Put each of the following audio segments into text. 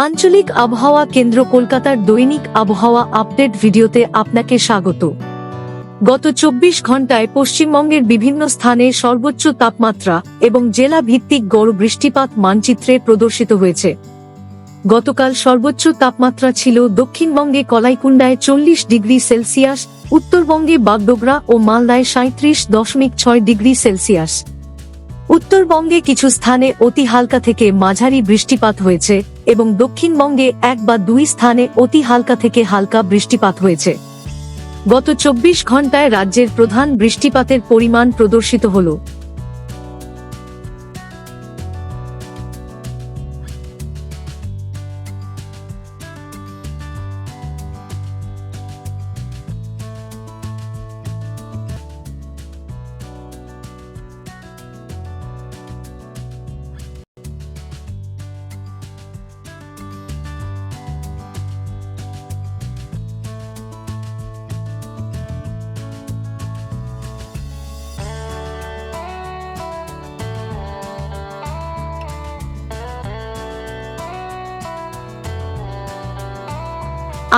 আঞ্চলিক আবহাওয়া কেন্দ্র কলকাতার দৈনিক আবহাওয়া আপডেট ভিডিওতে আপনাকে স্বাগত। গত 24 ঘন্টায় পশ্চিমবঙ্গের বিভিন্ন স্থানে সর্বোচ্চ তাপমাত্রা এবং জেলা ভিত্তিক গড় বৃষ্টিপাত মানচিত্রে প্রদর্শিত হয়েছে। গতকাল সর্বোচ্চ তাপমাত্রা ছিল দক্ষিণবঙ্গে কলাইকুণ্ডায় 40 ডিগ্রি সেলসিয়াস, উত্তরবঙ্গে বাগডোগরা ও মালদায় 37.6 ডিগ্রি সেলসিয়াস। উত্তরবঙ্গে কিছু স্থানে অতি হালকা থেকে মাঝারি বৃষ্টিপাত হয়েছে এবং দক্ষিণবঙ্গে 1 বা 2 স্থানে অতি হালকা থেকে হালকা বৃষ্টিপাত হয়েছে। গত 24 ঘন্টায় রাজ্যের প্রধান বৃষ্টিপাতের পরিমাণ প্রদর্শিত হল।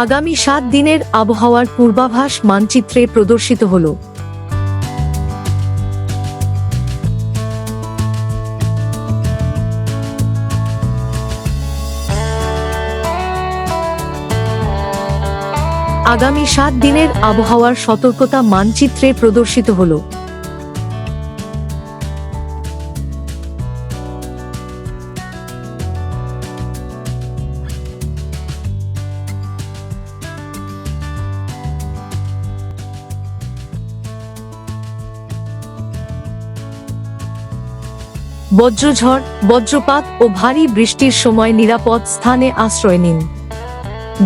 আগামী 7 দিনের আবহাওয়ার পূর্বাভাস মানচিত্রে প্রদর্শিত হল। আগামী 7 দিনের আবহাওয়ার সতর্কতা মানচিত্রে প্রদর্শিত হল। বজ্রঝড়, বজ্রপাত ও ভারী বৃষ্টির সময় নিরাপদ স্থানে আশ্রয় নিন।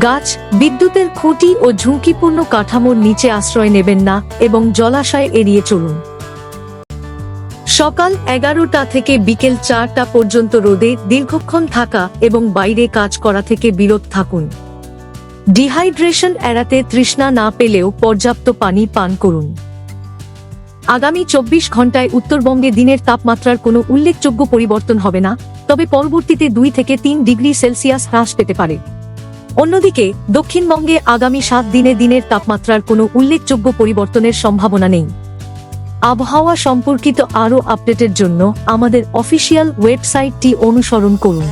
গাছ, বিদ্যুতের খুঁটি ও ঝুঁকিপূর্ণ কাঠামোর নিচে আশ্রয় নেবেন না এবং জলাশয় এড়িয়ে চলুন। সকাল 11টা থেকে বিকেল 4টা পর্যন্ত রোদে দীর্ঘক্ষণ থাকা এবং বাইরে কাজ করা থেকে বিরত থাকুন। ডিহাইড্রেশন এড়াতে তৃষ্ণা না পেলেও পর্যাপ্ত পানি পান করুন। আগামী 24 ঘন্টায় উত্তরবঙ্গে দিনের তাপমাত্রার কোনো উল্লেখযোগ্য পরিবর্তন হবে না, তবে পরবর্তীতে 2 থেকে 3 ডিগ্রি সেলসিয়াস হ্রাস পেতে পারে। অন্যদিকে দক্ষিণবঙ্গে আগামী 7 দিনে দিনের তাপমাত্রার কোনো উল্লেখযোগ্য পরিবর্তনের সম্ভাবনা নেই। আবহাওয়া সম্পর্কিত আরও আপডেটের জন্য আমাদের অফিসিয়াল ওয়েবসাইটটি অনুসরণ করুন।